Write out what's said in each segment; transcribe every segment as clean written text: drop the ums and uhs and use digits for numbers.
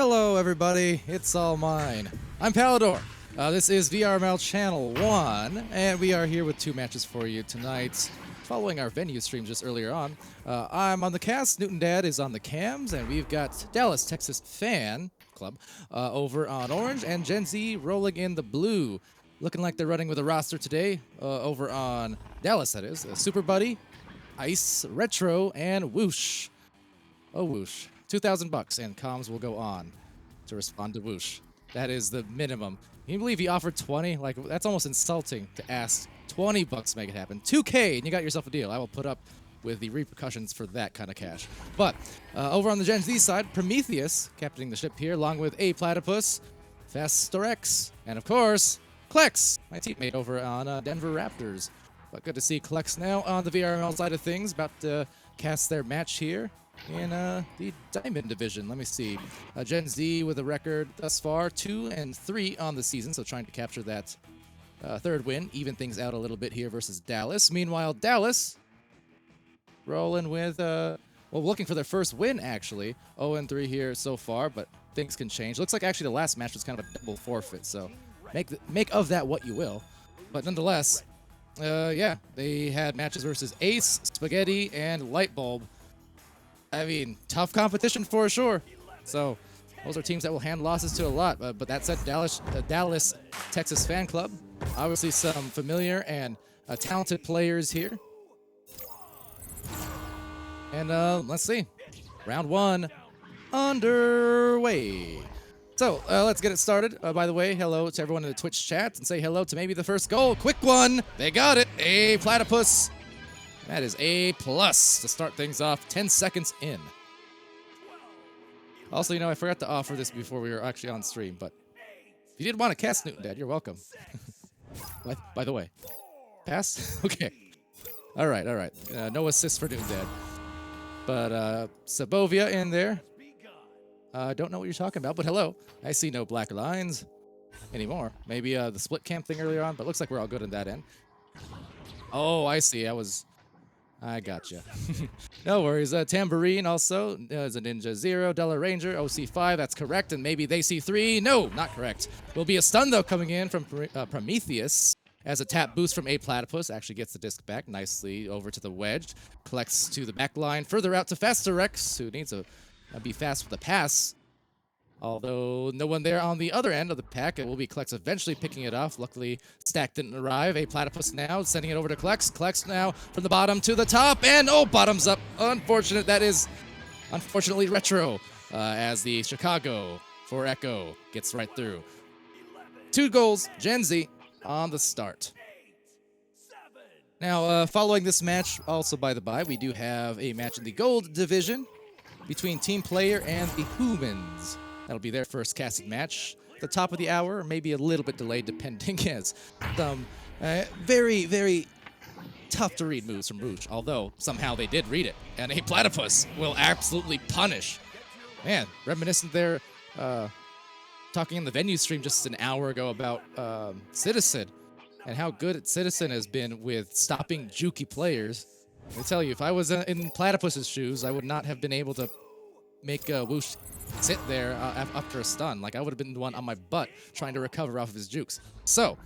Hello everybody, it's all mine. I'm Palidore. This is VRML Channel 1, and we are here with two matches for you tonight, following our venue streams just earlier on. I'm on the cast, Newton Dad is on the cams, and we've got Dallas, Texas Fan Club over on orange, and GenZ rolling in the blue. Looking like they're running with a roster today over on Dallas, that is. Super Buddy, Ice, Retro, and Whoosh. Oh, Whoosh. $2,000 and comms will go on to respond to Whoosh. That is the minimum. Can you believe he offered 20? Like, that's almost insulting to ask. $20 to make it happen. 2K and you got yourself a deal. I will put up with the repercussions for that kind of cash. But over on the GenZ side, Prometheus captaining the ship here, along with A Platypus, Fastorex, and of course, Klex, my teammate over on Denver Raptors. But good to see Klex now on the VRML side of things, about to cast their match here in the Diamond Division. Let me see. GenZ with a record thus far, 2-3 on the season, so trying to capture that third win, even things out a little bit here versus Dallas. Meanwhile, Dallas rolling with, well, looking for their first win, actually. 0-3 here so far, but things can change. Looks like actually the last match was kind of a double forfeit, so make of that what you will. But nonetheless, yeah, they had matches versus Ace, Spaghetti, and Lightbulb. I mean, tough competition for sure. So those are teams that will hand losses to a lot. But that said, Dallas, Texas Fan Club, obviously some familiar and talented players here. And let's see. Round one underway. So let's get it started. By the way, hello to everyone in the Twitch chat, and say hello to maybe the first goal. Quick one. They got it. A Platypus. That is A+ to start things off, 10 seconds in. Also, you know, I forgot to offer this before we were actually on stream, but if you did want to cast Newton Dad, you're welcome. By the way. Pass? Okay. All right. No assist for Newton Dad. But Sabovia in there. Don't know what you're talking about, but hello. I see no black lines anymore. Maybe the split camp thing earlier on, but looks like we're all good on that end. Oh, I see. I gotcha. No worries. Tambourine also is a Ninja 0, Della Ranger, OC5, that's correct, and maybe they see 3. No, not correct. Will be a stun, though, coming in from Prometheus, as a tap boost from A Platypus. Actually gets the disc back nicely over to the wedge. Collects to the back line, further out to Fastorex, who needs to be fast with the pass. Although no one there on the other end of the pack, it will be Klex eventually picking it off. Luckily, Stack didn't arrive. A Platypus now, sending it over to Klex. Klex now from the bottom to the top, and oh, bottoms up. Unfortunate, that is unfortunately Retro, as the Chicago for Echo gets right through. 2 goals, GenZ on the start. Now, following this match, also by the by, we do have a match in the Gold Division between Team Player and the Hoomans. That'll be their first casted match. The top of the hour, or maybe a little bit delayed, depending, as some very, very tough to read moves from Rouge, although somehow they did read it. And A Platypus will absolutely punish. Man, reminiscent there, talking in the venue stream just an hour ago about Citizen and how good Citizen has been with stopping jukey players. I tell you, if I was in Platypus's shoes, I would not have been able to make Whoosh sit there after a stun. Like, I would have been the one on my butt trying to recover off of his jukes. So,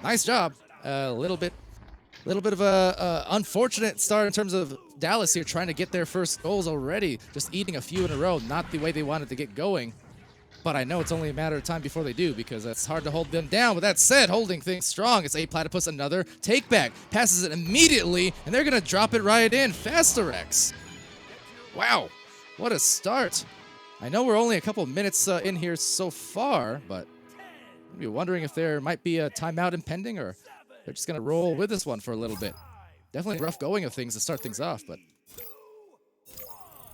nice job. A little bit of a unfortunate start in terms of Dallas here trying to get their first goals already. Just eating a few in a row, not the way they wanted to get going. But I know it's only a matter of time before they do, because it's hard to hold them down. With that said, holding things strong, it's A Platypus, another take back. Passes it immediately, and they're going to drop it right in. Fastorex. Wow, what a start. I know we're only a couple minutes in here so far, but I'd be wondering if there might be a timeout impending, or they're just going to roll with this one for a little bit. Definitely rough going of things to start things off, but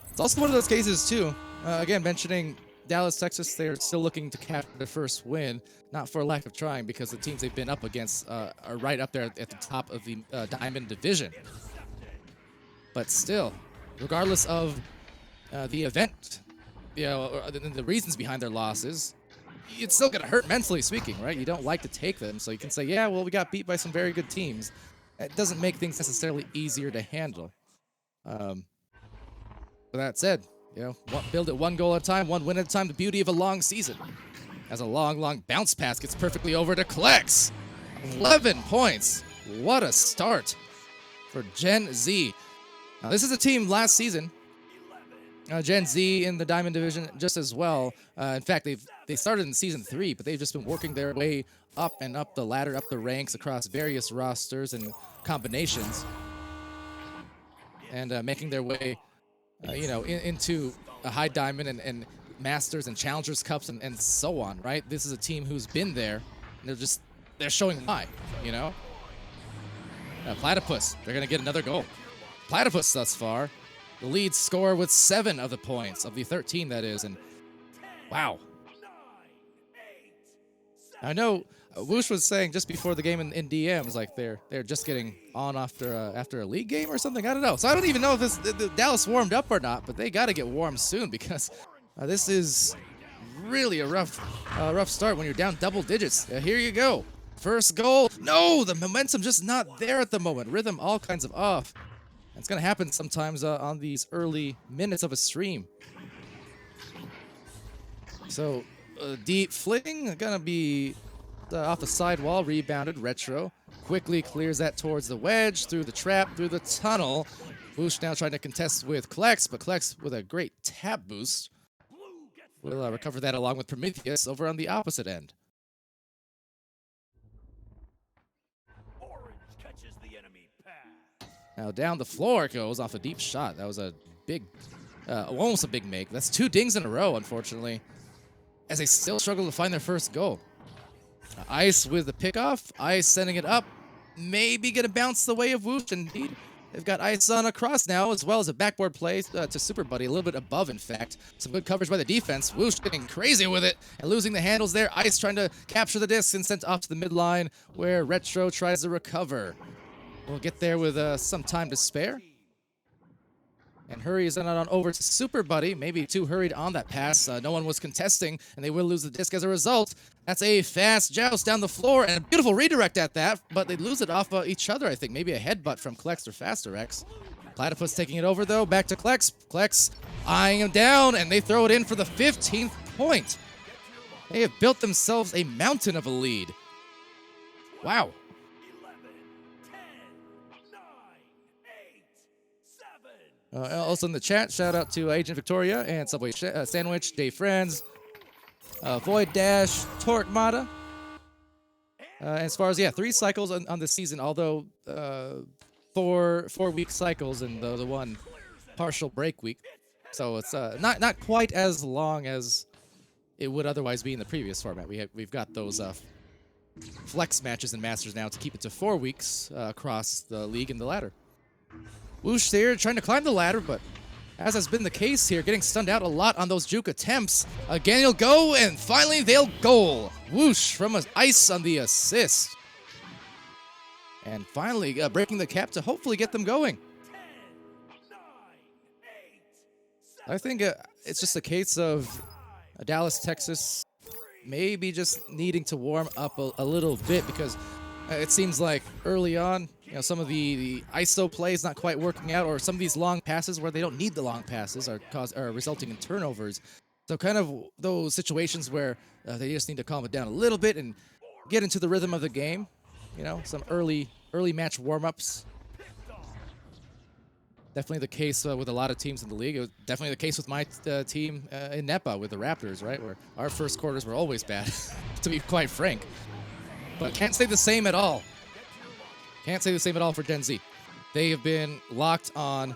it's also one of those cases, too. Again, mentioning Dallas, Texas, they're still looking to capture the first win, not for lack of trying, because the teams they've been up against are right up there at the top of the Diamond Division. But still, regardless of the event, you know, the reasons behind their losses, it's still going to hurt mentally speaking, right? You don't like to take them, so you can say, yeah, well, we got beat by some very good teams. It doesn't make things necessarily easier to handle. But that said, build it one goal at a time, one win at a time. The beauty of a long season. As a long bounce pass gets perfectly over to Klex. 11 points. What a start for GenZ. Now, this is a team last season. GenZ in the Diamond Division just as well. In fact, they started in Season 3, but they've just been working their way up and up the ladder, up the ranks across various rosters and combinations. And making their way, into a high diamond and Masters and Challengers Cups and so on, right? This is a team who's been there, and they're showing why, Platypus, they're going to get another goal. Platypus thus far, the lead scorer with 7 of the points, of the 13 that is, and wow. I know Woosh was saying just before the game in DMs, like they're just getting on after a league game or something. I don't know. So I don't even know if the Dallas warmed up or not, but they got to get warm soon because this is really a rough start when you're down double digits. Here you go. First goal. No, the momentum just not there at the moment. Rhythm all kinds of off. It's going to happen sometimes on these early minutes of a stream. So, deep fling, going to be off the side wall, rebounded. Retro quickly clears that towards the wedge, through the trap, through the tunnel. Boosh now trying to contest with Klex, but Klex with a great tap boost will recover that along with Prometheus over on the opposite end. Now down the floor it goes off a deep shot. That was a big, almost a big make. That's 2 dings in a row, unfortunately, as they still struggle to find their first goal. Ice with the pickoff. Ice sending it up. Maybe gonna bounce the way of Woosh. Indeed, they've got Ice on across now, as well as a backboard play to Super Buddy, a little bit above, in fact. Some good coverage by the defense. Woosh getting crazy with it and losing the handles there. Ice trying to capture the disc and sent off to the midline, where Retro tries to recover. We'll get there with some time to spare. And hurries on over to Super Buddy. Maybe too hurried on that pass. No one was contesting, and they will lose the disc as a result. That's a fast joust down the floor, and a beautiful redirect at that, but they lose it off each other, I think. Maybe a headbutt from Klex or Faster X. Platypus taking it over, though. Back to Klex. Klex eyeing him down, and they throw it in for the 15th point. They have built themselves a mountain of a lead. Wow. Also in the chat, shout out to Agent Victoria and Subway Sandwich, Dave Friends, Void Dash, Torquemada. As far as 3 cycles on the season, although 4-week cycles and the one partial break week, so it's not quite as long as it would otherwise be in the previous format. We've got those flex matches and Masters now to keep it to 4 weeks across the league and the ladder. Woosh there trying to climb the ladder, but as has been the case here, getting stunned out a lot on those juke attempts. Again, he'll go, and finally they'll goal. Woosh from Ice on the assist. And finally breaking the cap to hopefully get them going. I think it's just a case of Dallas, Texas maybe just needing to warm up a little bit, because it seems like early on, some of the ISO plays not quite working out, or some of these long passes where they don't need the long passes are resulting in turnovers. So kind of those situations where they just need to calm it down a little bit and get into the rhythm of the game. Some early match warm-ups. Definitely the case with a lot of teams in the league. It was definitely the case with my team in NEPA with the Raptors, right? Where our first quarters were always bad, to be quite frank. But can't say the same at all. Can't say the same at all for GenZ. They have been locked on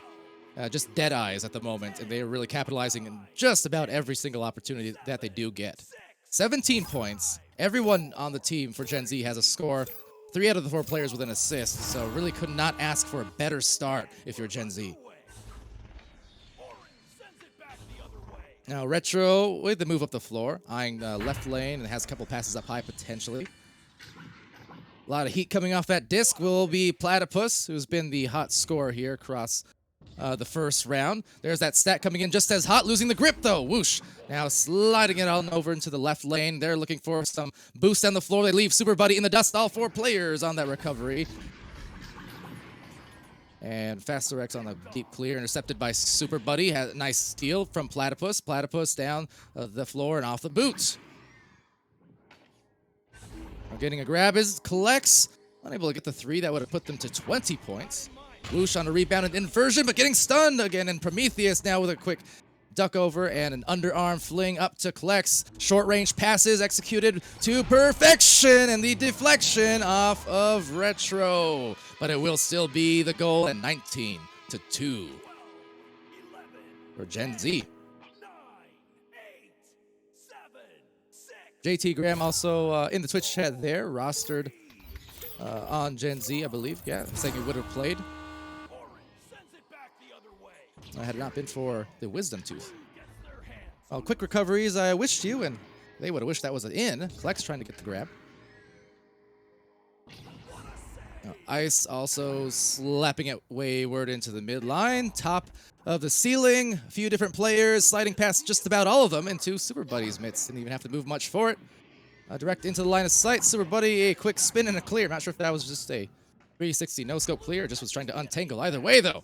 just dead eyes at the moment, and they are really capitalizing on just about every single opportunity that they do get. 17 points. Everyone on the team for GenZ has a score. 3 out of the 4 players with an assist, so really could not ask for a better start if you're GenZ. Now Retro with the move up the floor, eyeing left lane, and has a couple passes up high potentially. A lot of heat coming off that disc will be Platypus, who's been the hot scorer here across the first round. There's that stat coming in just as hot, losing the grip though. Whoosh. Now sliding it on over into the left lane. They're looking for some boost on the floor. They leave Super Buddy in the dust. All 4 players on that recovery. And Faster X on the deep clear, intercepted by Super Buddy. Has a nice steal from Platypus. Platypus down the floor and off the boots. Getting a grab is collects. Unable to get the 3. That would have put them to 20 points. Whoosh on a rebound and inversion, but getting stunned again. And Prometheus now with a quick duck over and an underarm fling up to Klex. Short range passes executed to perfection, and the deflection off of Retro. But it will still be the goal at 19-2 for GenZ. JT Graham also in the Twitch chat there, rostered on GenZ, I believe. Yeah, saying he would have played. Had it not been for the Wisdom Tooth. Oh, quick recoveries, I wished you, and they would have wished that was an in. Flex trying to get the grab. Ice also slapping it wayward into the midline. Top of the ceiling. A few different players sliding past just about all of them into Super Buddy's midst. Didn't even have to move much for it. Direct into the line of sight. Super Buddy, a quick spin and a clear. Not sure if that was just a 360 no-scope clear or just was trying to untangle. Either way, though.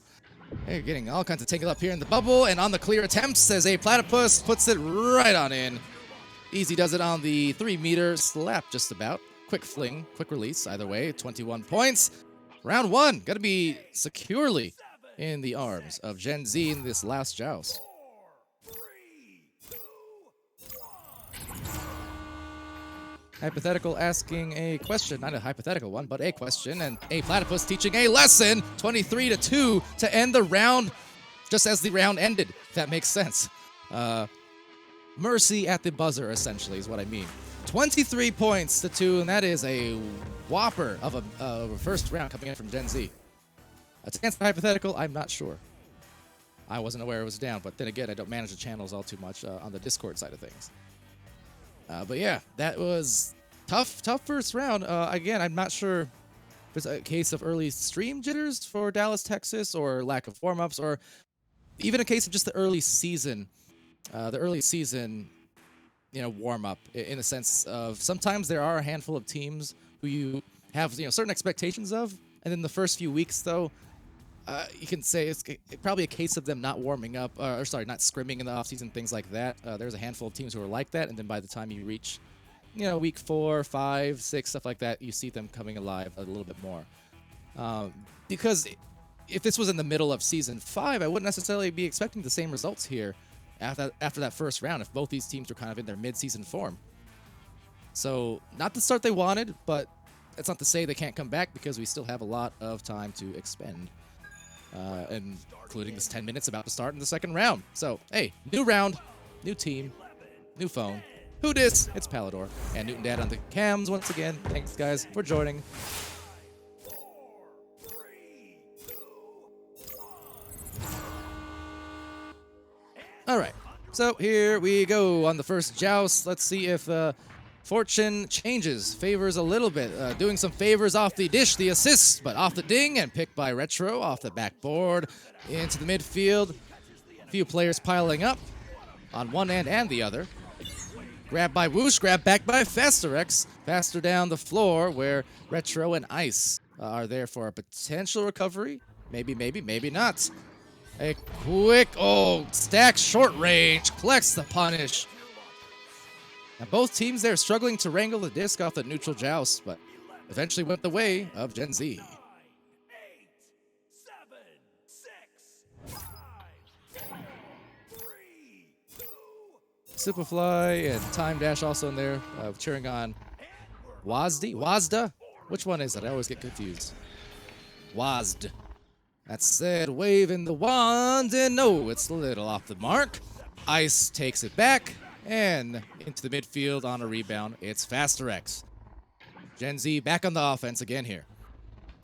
They're getting all kinds of tangled up here in the bubble, and on the clear attempts as a Platypus puts it right on in. Easy does it on the 3-meter slap just about. Quick fling, quick release, either way, 21 points. Round 1, gotta be securely in the arms of GenZ in this last joust. Hypothetical asking a question, not a hypothetical one, but a question, and a Platypus teaching a lesson, 23-2 to end the round, just as the round ended, if that makes sense. Mercy at the buzzer, essentially, is what I mean. 23 points to 2, and that is a whopper of a first round coming in from GenZ. To answer the hypothetical, I'm not sure. I wasn't aware it was down, but then again, I don't manage the channels all too much on the Discord side of things. But yeah, that was tough first round. Again, I'm not sure if it's a case of early stream jitters for Dallas, Texas, or lack of warm-ups, or even a case of just the early season, warm-up in the sense of sometimes there are a handful of teams who you have, certain expectations of, and then the first few weeks, though, you can say it's probably a case of them not warming up, not scrimming in the offseason, things like that. There's a handful of teams who are like that, and then by the time you reach, week 4, 5, 6, stuff like that, you see them coming alive a little bit more. Because if this was in the middle of Season 5, I wouldn't necessarily be expecting the same results here after that first round if both these teams were kind of in their mid-season form. So, not the start they wanted, but that's not to say they can't come back because we still have a lot of time to expend. Including this 10 minutes about to start in the second round. So, hey, new round, new team, new phone. Who dis? It's Palidore. And Newton Dad on the cams once again. Thanks, guys, for joining. All right, so here we go on the first joust. Let's see if fortune changes, favors a little bit. Doing some favors off the dish, the assist, but off the ding, and picked by Retro off the backboard into the midfield. A few players piling up on one end and the other. Grab by Whoosh, grab back by Faster X. Faster down the floor where Retro and Ice are there for a potential recovery. Maybe, maybe not. A quick, stack short range, collects the punish. Now both teams there struggling to wrangle the disc off the neutral joust, but eventually went the way of GenZ. Superfly and Time Dash also in there, cheering on Wazda? Which one is it? I always get confused. Wazd. That said, waving the wand, and no, it's a little off the mark. Ice takes it back, and into the midfield on a rebound, it's Faster X. GenZ back on the offense again here.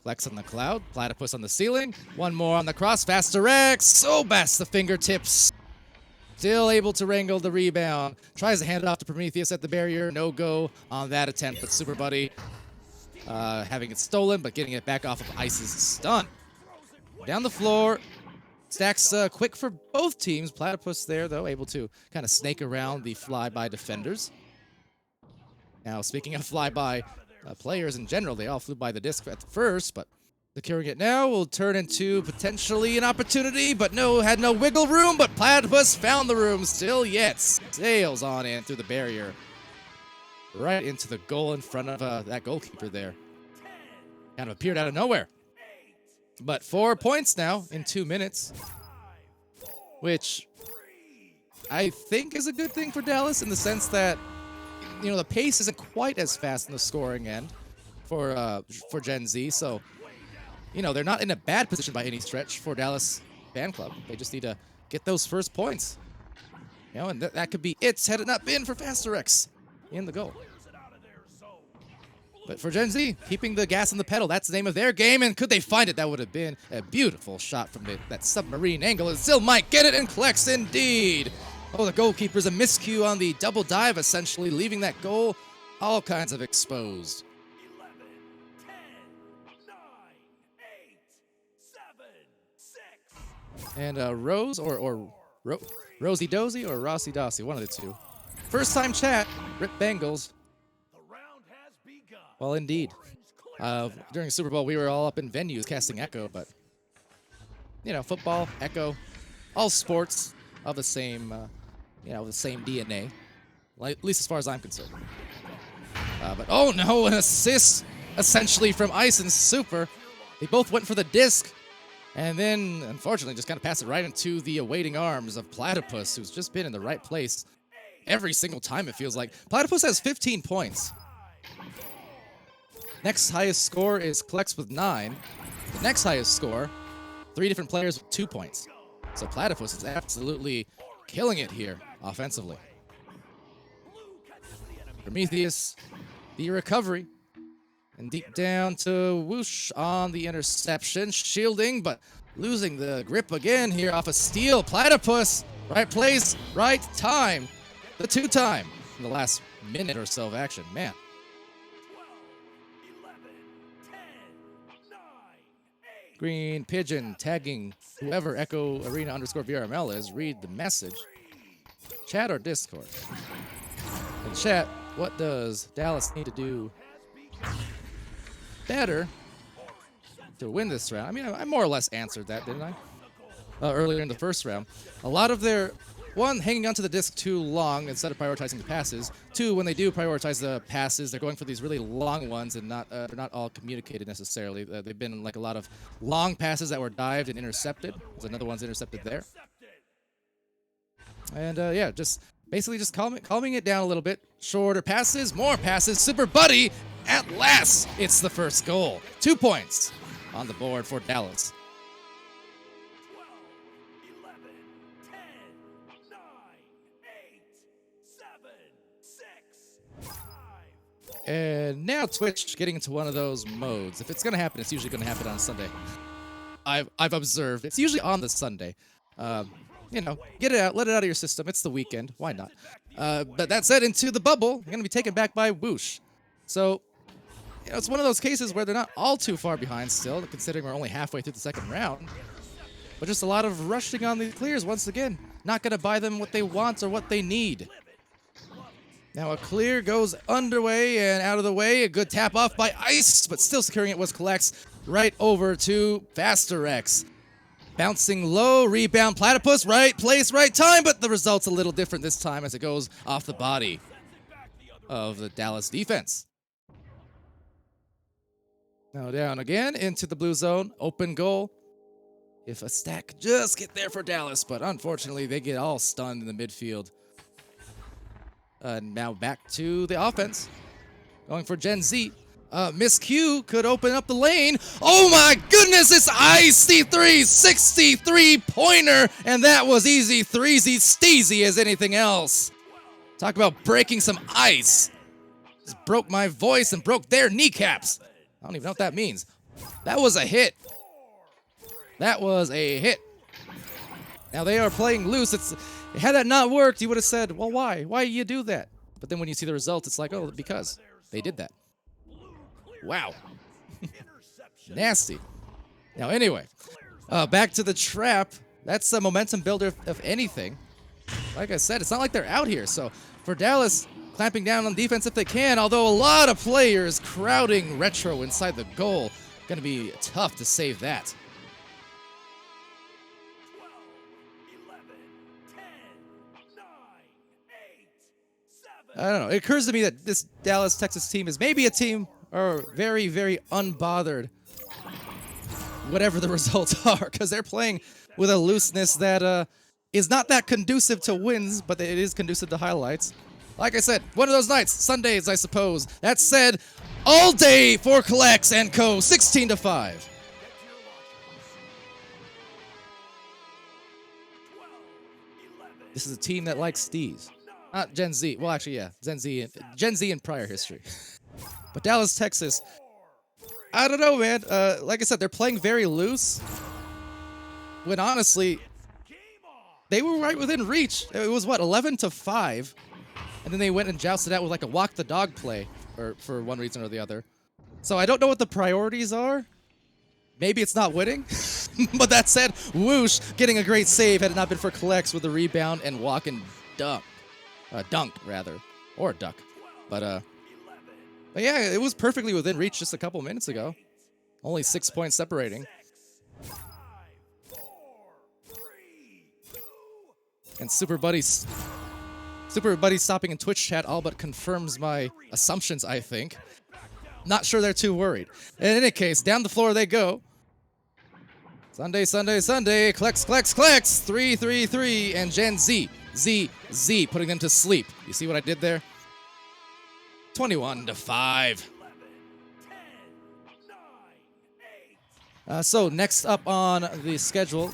Flex on the cloud, Platypus on the ceiling, one more on the cross, Faster X, so bats the fingertips. Still able to wrangle the rebound. Tries to hand it off to Prometheus at the barrier, no go on that attempt, but Super Buddy having it stolen, but getting it back off of Ice's stun. Down the floor, stacks quick for both teams. Platypus there, though, able to kind of snake around the flyby defenders. Now, speaking of flyby players in general, they all flew by the disc at first, but Securing it now will turn into potentially an opportunity, but had no wiggle room, but Platypus found the room still yet. Sails on in through the barrier. Right into the goal in front of that goalkeeper there. Kind of appeared out of nowhere. But 4 points now in 2 minutes, which I think is a good thing for Dallas in the sense that, the pace isn't quite as fast in the scoring end for GenZ, so they're not in a bad position by any stretch for Dallas Fan Club. They just need to get those first points. And that could be it heading up in for FasterX in the goal. But for GenZ, keeping the gas on the pedal, that's the name of their game, and could they find it, that would have been a beautiful shot from that submarine angle, and still might get it, and collects indeed. Oh, the goalkeeper's a miscue on the double dive, essentially, leaving that goal all kinds of exposed. 11, 10, 9, 8, 7, 6. And Rose, or Rosie Dozy, or Rossi Dossi, one of the two. First time chat, Rip Bengals. Well, indeed. During Super Bowl, we were all up in venues casting Echo, but, football, Echo, all sports of the same, the same DNA, at least as far as I'm concerned. But, oh no, an assist, essentially, from Ice and Super. They both went for the disc, and then, unfortunately, just kind of passed it right into the awaiting arms of Platypus, who's just been in the right place every single time, it feels like. Platypus has 15 points. Next highest score is Klex with 9. The next highest score, 3 different players with 2 points. So Platypus is absolutely killing it here offensively. Prometheus, the recovery. And deep down to Whoosh on the interception. Shielding, but losing the grip again here off a steal. Platypus, right place, right time. The 2-time in the last minute or so of action. Man. Green Pigeon tagging whoever Echo Arena _VRML is. Read the message. Chat or Discord? In chat, what does Dallas need to do better to win this round? I mean, I more or less answered that, didn't I? Earlier in the first round. A lot of their, one, hanging onto the disc too long instead of prioritizing the passes. 2, when they do prioritize the passes, they're going for these really long ones and they're not all communicated necessarily. They've been like a lot of long passes that were dived and intercepted. There's another one's intercepted there. And yeah, just basically just calming it down a little bit. Shorter passes, more passes. Super Buddy, at last, it's the first goal. 2 points on the board for Dallas. 12, 11, 10, 9, 8, 7, 6, 5. And now Twitch getting into one of those modes. If it's going to happen, it's usually going to happen on Sunday. I've observed. It's usually on the Sunday. Get it out. Let it out of your system. It's the weekend. Why not? But that said, into the bubble, you're going to be taken back by Whoosh. So, it's one of those cases where they're not all too far behind still, considering we're only halfway through the second round. But just a lot of rushing on the clears once again. Not going to buy them what they want or what they need. Now a clear goes underway and out of the way. A good tap off by Ice, but still securing it was Collects right over to FasterX. Bouncing low, rebound Platypus, right place, right time, but the result's a little different this time as it goes off the body of the Dallas defense. Now down again into the blue zone, open goal. If a stack could just get there for Dallas, but unfortunately they get all stunned in the midfield. Now back to the offense. Going for GenZ. Miss Q could open up the lane. Oh my goodness, it's Ice, the 363-pointer, and that was easy, threezy, steezy as anything else. Talk about breaking some ice. Just broke my voice and broke their kneecaps. I don't even know what that means. That was a hit. That was a hit. Now they are playing loose. Had that not worked, you would have said, well, why? Why do you do that? But then when you see the results, it's like, oh, because they did that. Wow. Nasty. Now, anyway, back to the trap. That's a momentum builder of anything. Like I said, it's not like they're out here. So for Dallas, clamping down on defense if they can, although a lot of players crowding Retro inside the goal. Gonna be tough to save that. 12, 11, 10, 9, 8, 7. I don't know. It occurs to me that this Dallas, Texas team is maybe a team or very, very unbothered, whatever the results are, because they're playing with a looseness that is not that conducive to wins, but it is conducive to highlights. Like I said, one of those nights, Sundays, I suppose. That said, all day for Collects and Co. 16 to 5. This is a team that likes Steez. Not Gen Z. Well, actually, yeah. Gen Z in prior history. But Dallas, Texas, I don't know, man. Like I said, they're playing very loose. When honestly, they were right within reach. It was, what, 11 to 5? And then they went and jousted out with like a walk the dog play, or for one reason or the other. So I don't know what the priorities are. Maybe it's not winning. But that said, Whoosh getting a great save had it not been for Collects with a rebound and walk and dunk. Dunk, rather. Or duck. But yeah, it was perfectly within reach just a couple minutes ago. Only 6 points separating. 5, 4, 3, 2. And Super Buddy stopping in Twitch chat all but confirms my assumptions, I think. Not sure they're too worried. In any case, down the floor they go. Sunday, Sunday, Sunday. Collects, collects, collects. 3, 3, 3. And Gen Z. Z, putting them to sleep. You see what I did there? 21 to 5. 11, 10, 9, 8. So next up on the schedule,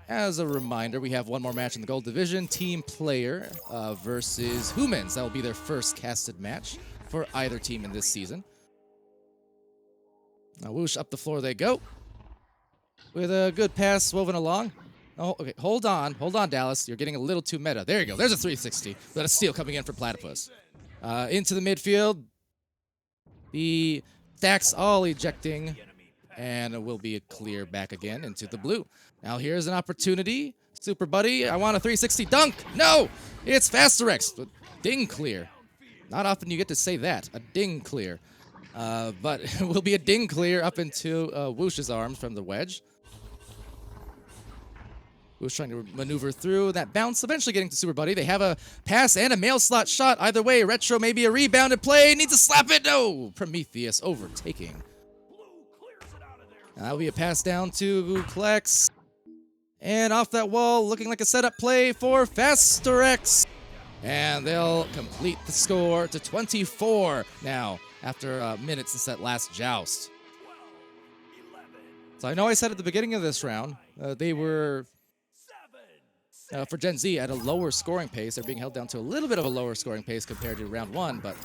as a reminder, we have one more match in the Gold Division. Team Player versus Hoomans. That will be their first casted match for either team in this season. Now, Whoosh, up the floor they go. With a good pass woven along. Oh, okay, hold on, Dallas. You're getting a little too meta. There you go. There's a 360. But a steal coming in for Platypus. Into the midfield. The stacks all ejecting. And it will be a clear back again into the blue. Now here's an opportunity. Super Buddy, I want a 360 dunk. No! It's Fasterex. Ding clear. Not often you get to say that. A ding clear. But it will be a ding clear up into Whoosh's arms from the wedge. Whoosh trying to maneuver through that bounce, eventually getting to Super Buddy. They have a pass and a mail slot shot. Either way, Retro maybe a rebounded play. Needs to slap it. No! Prometheus overtaking. That'll be a pass down to Klex. And off that wall, looking like a setup play for Fasterex. And they'll complete the score to 24 now, after minutes since that last joust. So I know I said at the beginning of this round, they were, for Gen Z, at a lower scoring pace. They're being held down to a little bit of a lower scoring pace compared to round one, but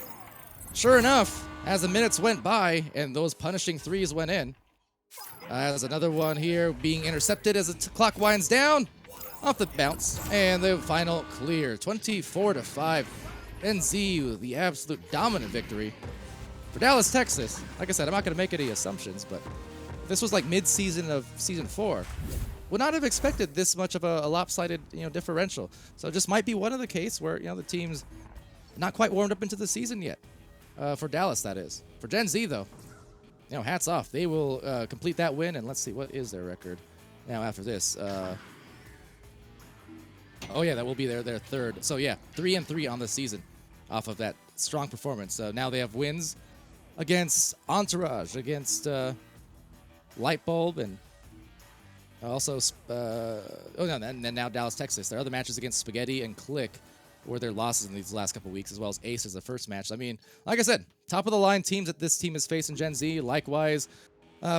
sure enough, as the minutes went by and those punishing threes went in, there's another one here being intercepted as the clock winds down off the bounce. And the final clear, 24 to 5. GenZ with the absolute dominant victory for Dallas, Texas. Like I said, I'm not going to make any assumptions, but this was like mid-season of Season 4. Would not have expected this much of a lopsided, differential. So it just might be one of the case where, the team's not quite warmed up into the season yet. For Dallas, that is. For Gen Z, though, hats off. They will complete that win, and let's see, what is their record now after this? Oh, yeah, that will be their third. So, yeah, 3-3 on the season off of that strong performance. Now they have wins against Entourage, against Lightbulb, and also, and then now Dallas, Texas. Their other matches against Spaghetti and Click were their losses in these last couple weeks, as well as Ace as the first match. I mean, like I said, top-of-the-line teams that this team is facing Gen Z. Likewise,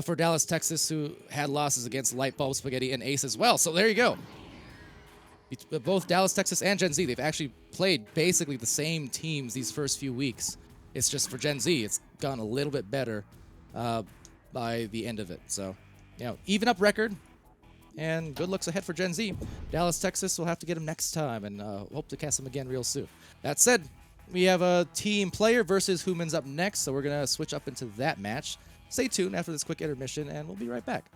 for Dallas, Texas, who had losses against Lightbulb, Spaghetti, and Ace as well. So there you go. Both Dallas, Texas, and Gen Z, they've actually played basically the same teams these first few weeks. It's just for Gen Z, it's gone a little bit better by the end of it. So, even up record, and good looks ahead for Gen Z. Dallas, Texas, will have to get him next time, and hope to cast him again real soon. That said, we have a Team Player versus Hoomans up next, so we're going to switch up into that match. Stay tuned after this quick intermission, and we'll be right back.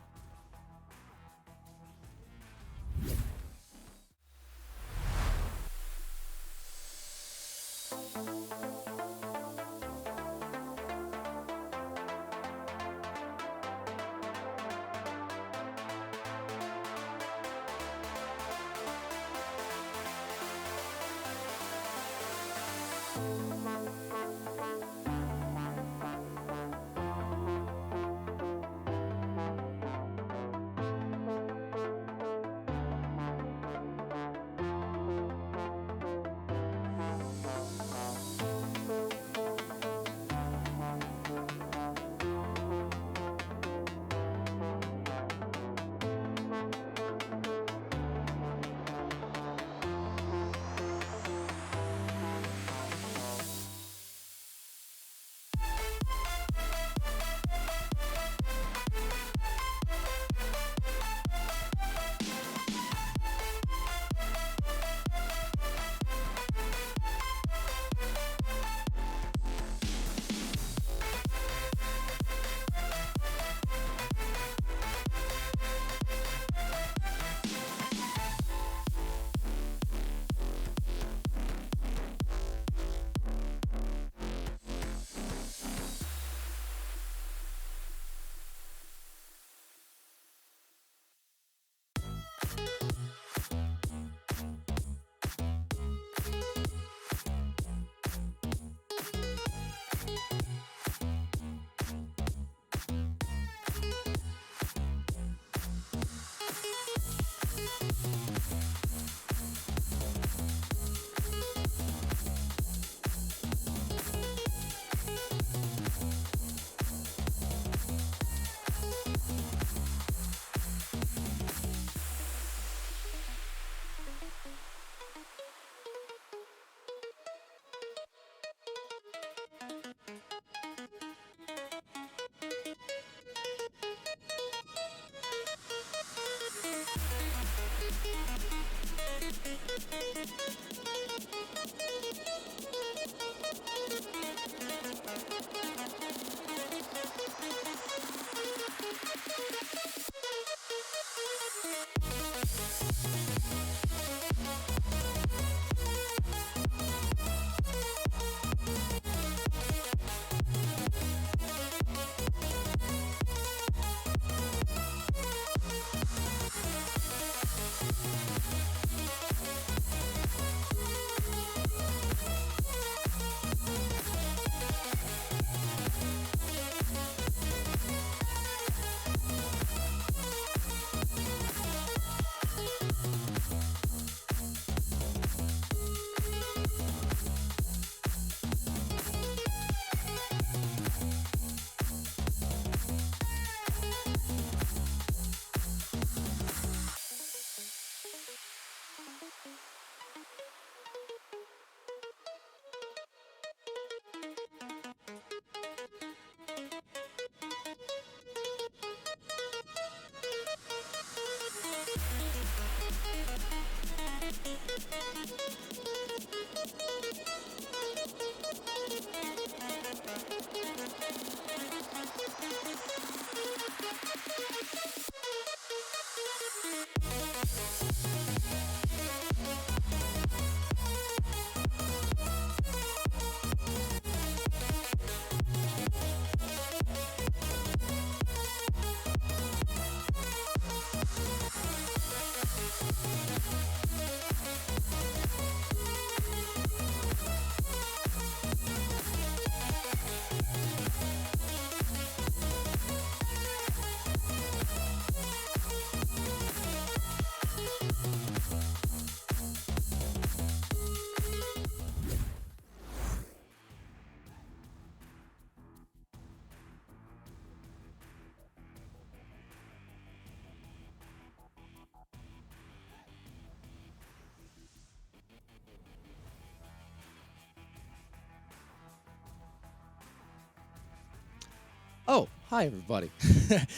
Oh, hi everybody.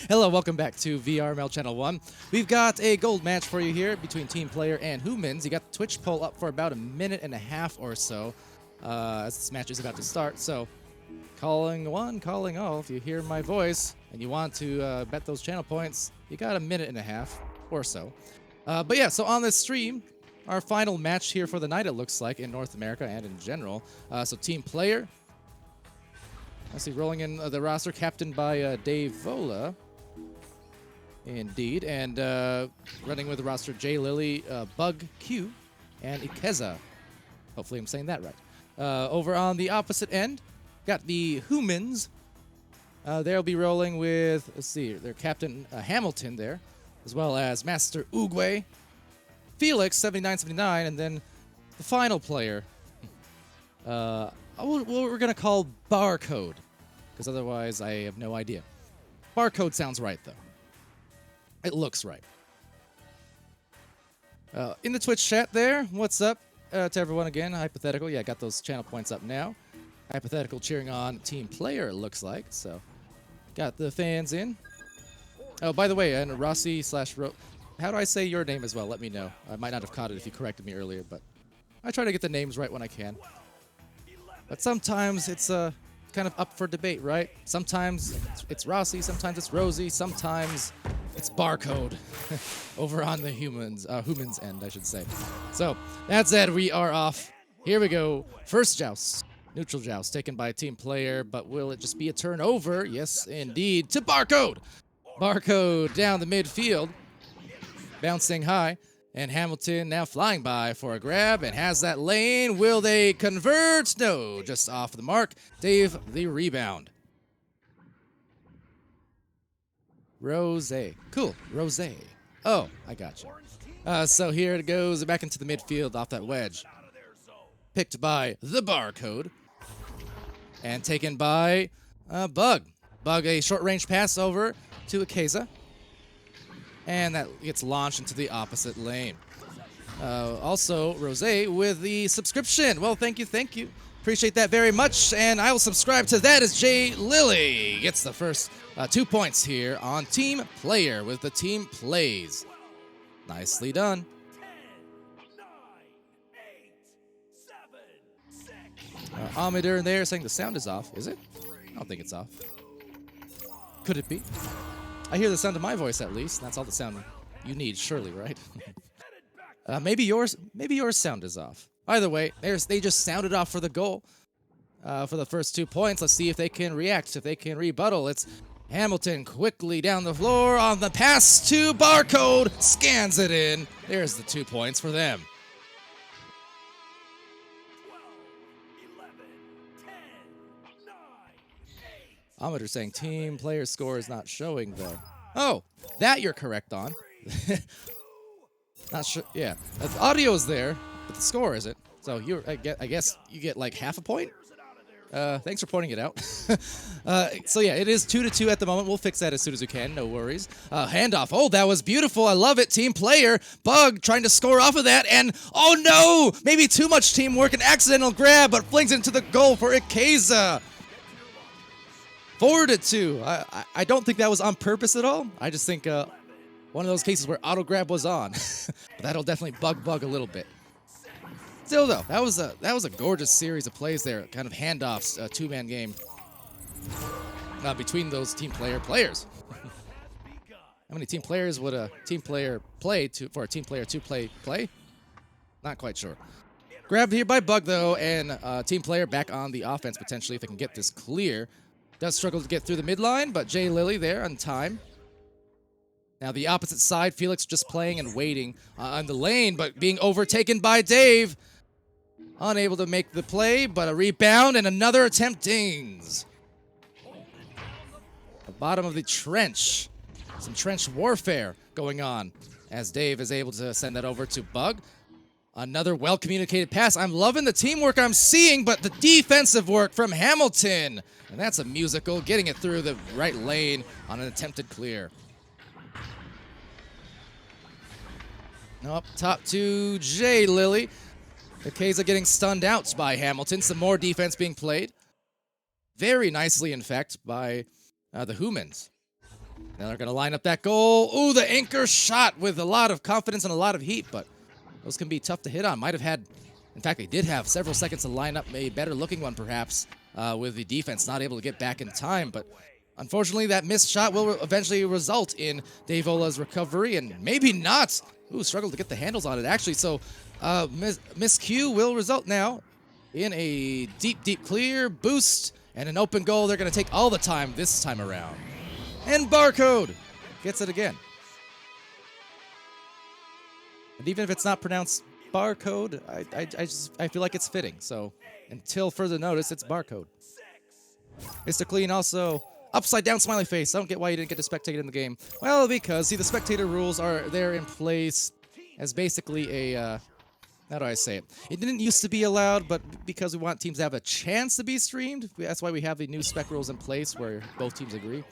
Hello, welcome back to VRML Channel 1. We've got a gold match for you here between Team Player and Hoomans. You got the Twitch poll up for about a minute and a half or so as this match is about to start. So, calling one, calling all. If you hear my voice and you want to bet those channel points, you got a minute and a half or so. But yeah, so on this stream, our final match here for the night, it looks like, in North America and in general. So Team Player, I see rolling in the roster, captained by Dave Vola. Indeed. And running with the roster, Jay Lilly, Bug Q, and Ikeza. Hopefully I'm saying that right. Over on the opposite end, got the Hoomans. They'll be rolling with, let's see, their captain Hamilton there, as well as Master Oogway, Felix 7979, and then the final player. What we're going to call Barcode, because otherwise I have no idea. Barcode sounds right, though. It looks right. In the Twitch chat there, what's up to everyone again? Hypothetical, yeah, got those channel points up now. Hypothetical cheering on Team Player, it looks like, so got the fans in. Oh, by the way, and Rossi / how do I say your name as well? Let me know. I might not have caught it if you corrected me earlier, but I try to get the names right when I can. But sometimes it's kind of up for debate, right? Sometimes it's Rossi, sometimes it's Rosie, sometimes it's Barcode over on the Hoomans end, I should say. So, that said, we are off. Here we go. First joust. Neutral joust taken by Team Player, but will it just be a turnover? Yes, indeed, to Barcode. Barcode down the midfield, bouncing high. And Hamilton now flying by for a grab and has that lane. Will they convert? No, just off the mark. Dave, the rebound. Rose. Cool, Rose. Oh, I got you. So here it goes back into the midfield off that wedge. Picked by the Barcode. And taken by Bug. Bug, a short-range pass over to Ikeza. And that gets launched into the opposite lane. Also, Rose with the subscription. Well, thank you. Appreciate that very much. And I will subscribe to that as Jay Lilly gets the first 2 points here on Team Player with the team plays. Nicely done. 10, 9, 8, 7, 6. Amidar there saying the sound is off. Is it? I don't think it's off. Could it be? I hear the sound of my voice at least. That's all the sound you need, surely, right? Maybe yours sound is off. Either way, they just sounded off for the goal for the first 2 points. Let's see if they can react, if they can rebuttal. It's Hamilton quickly down the floor on the pass to Barcode. Scans it in. There's the 2 points for them. 12, 11, 10, 9, 8. Amidar saying Team Player score is not showing, though. Oh, that you're correct on. Not sure. Yeah, the audio's there, but the score isn't. So I guess you get like half a point. Thanks for pointing it out. So yeah, it is 2-2 at the moment. We'll fix that as soon as we can. No worries. Handoff. Oh, that was beautiful. I love it. Team Player. Bug trying to score off of that, and oh no, maybe too much teamwork. An accidental grab, but flings into the goal for Ikeza. Forwarded to. I don't think that was on purpose at all. I just think one of those cases where auto grab was on. But that'll definitely bug a little bit. Still though, that was a gorgeous series of plays there. Kind of handoffs, a two-man game between those team players. How many team players would a team player play for a team player to play? Not quite sure. Grabbed here by Bug though, and team player back on the offense potentially if they can get this clear. Does struggle to get through the midline, but Jay Lilly there on time. Now the opposite side, Felix just playing and waiting on the lane, but being overtaken by Dave. Unable to make the play, but a rebound and another attempt dings. The bottom of the trench. Some trench warfare going on as Dave is able to send that over to Bug. Another well-communicated pass. I'm loving the teamwork I'm seeing, but the defensive work from Hamilton. And that's a musical, getting it through the right lane on an attempted clear. Up top to Jay Lilly. Ikeza getting stunned out by Hamilton. Some more defense being played. Very nicely, in fact, by the Hoomans. Now they're going to line up that goal. Ooh, the anchor shot with a lot of confidence and a lot of heat, but those can be tough to hit on. Might have had, in fact, they did have several seconds to line up a better looking one, perhaps, with the defense not able to get back in time. But unfortunately, that missed shot will eventually result in Davola's recovery, and maybe not. Ooh, struggled to get the handles on it, actually. So Miss Q will result now in a deep, deep clear, boost, and an open goal. They're going to take all the time this time around. And Barcode gets it again. And even if it's not pronounced Barcode, I feel like it's fitting. So until further notice, it's Barcode. Mr. Clean also upside down smiley face. I don't get why you didn't get to spectate in the game. Well, because, see, the spectator rules are there in place as basically a, how do I say it? It didn't used to be allowed, but because we want teams to have a chance to be streamed, that's why we have the new spec rules in place where both teams agree.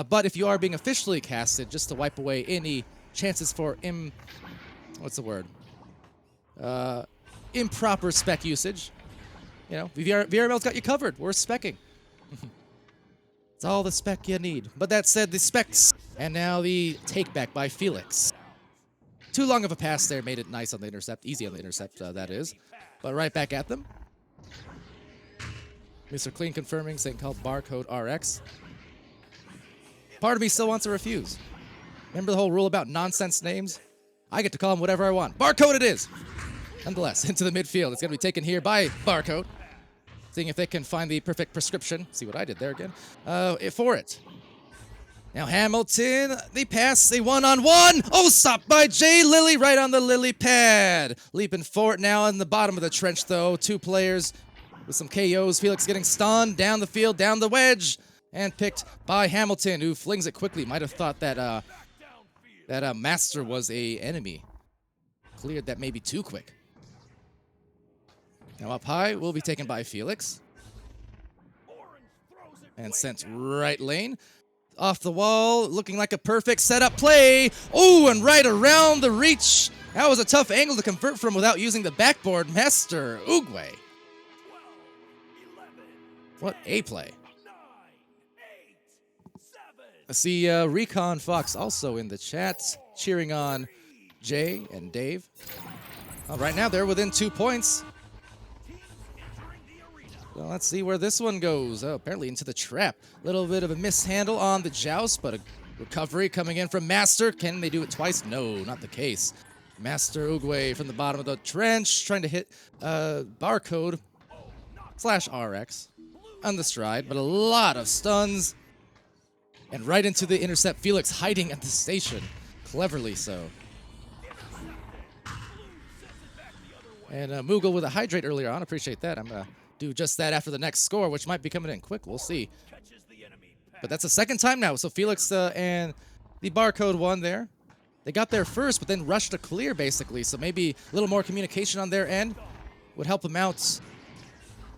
But if you are being officially casted, just to wipe away any chances for what's the word? Improper spec usage. You know, VRML's got you covered. We're specking. It's all the spec you need. But that said, the specs. And now the take back by Felix. Too long of a pass there made it nice on the intercept. Easy on the intercept, that is. But right back at them. Mr. Clean confirming, saying called Barcode RX. Part of me still wants to refuse. Remember the whole rule about nonsense names? I get to call them whatever I want. Barcode it is! Nonetheless, into the midfield. It's going to be taken here by Barcode. Seeing if they can find the perfect prescription. See what I did there again. For it. Now Hamilton, they pass, they one-on-one. Oh, stopped by Jay Lily right on the lily pad. Leaping for it now in the bottom of the trench, though. Two players with some KOs. Felix getting stunned down the field, down the wedge. And picked by Hamilton, who flings it quickly. Might have thought that Master was a enemy. Cleared that maybe too quick. Now up high will be taken by Felix. And sent right lane. Off the wall, looking like a perfect setup play. Oh, and right around the reach. That was a tough angle to convert from without using the backboard. Master Uguay. What a play. I see Recon Fox also in the chat, cheering on Jay and Dave. Right now, they're within 2 points. Well, let's see where this one goes. Oh, apparently into the trap. Little bit of a mishandle on the joust, but a recovery coming in from Master. Can they do it twice? No, not the case. Master Uguay from the bottom of the trench, trying to hit Barcode / RX on the stride, but a lot of stuns. And right into the intercept. Felix hiding at the station. Cleverly so. And Moogle with a hydrate earlier on. Appreciate that. I'm going to do just that after the next score, which might be coming in quick. We'll see. But that's the second time now. So Felix and the Barcode won there. They got there first, but then rushed to clear, basically. So maybe a little more communication on their end would help them out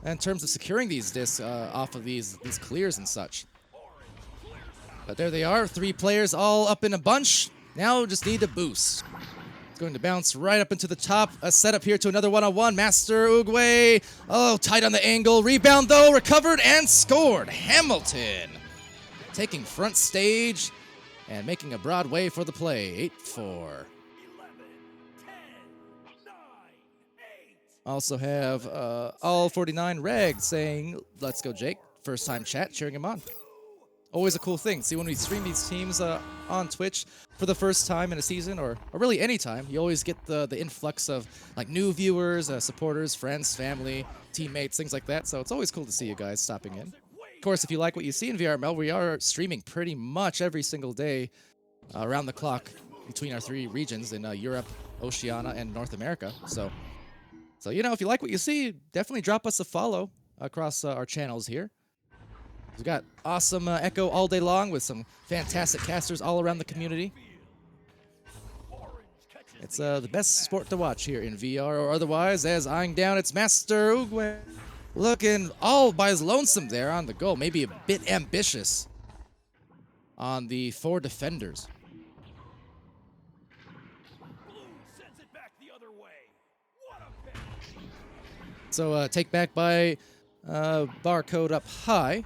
in terms of securing these discs off of these clears and such. But there they are, 3 players all up in a bunch. Now just need a boost. It's going to bounce right up into the top. A setup here to another one-on-one. Master Uguay. Oh, tight on the angle. Rebound, though. Recovered and scored. Hamilton taking front stage and making a broad way for the play. 8-4. Also have all 49 Reg saying, let's go, Jake. First time chat, cheering him on. Always a cool thing. See, when we stream these teams on Twitch for the first time in a season, or really any time, you always get the influx of like new viewers, supporters, friends, family, teammates, things like that. So it's always cool to see you guys stopping in. Of course, if you like what you see in VRML, we are streaming pretty much every single day around the clock between our 3 regions in Europe, Oceania, and North America. So you know, if you like what you see, definitely drop us a follow across our channels here. We've got awesome Echo all day long with some fantastic casters all around the community. It's the best sport to watch here in VR or otherwise, as eyeing down its Master Uguay. Looking all by his lonesome there on the goal. Maybe a bit ambitious on the 4 defenders. So take back by Barcode up high.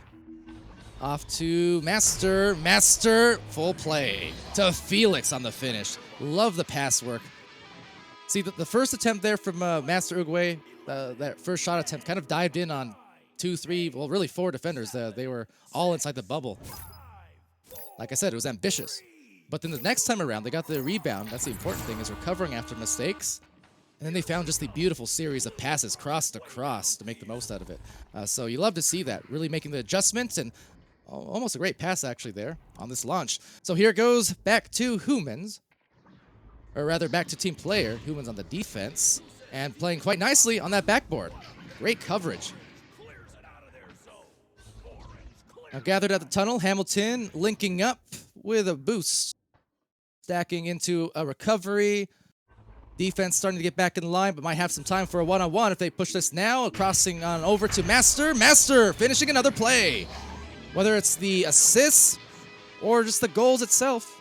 Off to Master. Master, full play. To Felix on the finish. Love the pass work. See, the first attempt there from Master Uguay, that first shot attempt kind of dived in on 2, 3, well, really 4 defenders. They were all inside the bubble. Like I said, it was ambitious. But then the next time around, they got the rebound. That's the important thing, is recovering after mistakes. And then they found just the beautiful series of passes cross to cross to make the most out of it. So you love to see that, really making the adjustments, and almost a great pass actually there on this launch. So here it goes back to Hoomans. Or rather, back to team player. Hoomans on the defense. And playing quite nicely on that backboard. Great coverage. Now gathered at the tunnel, Hamilton linking up with a boost. Stacking into a recovery. Defense starting to get back in line, but might have some time for a one-on-one if they push this now. Crossing on over to Master. Master finishing another play. Whether it's the assists or just the goals itself.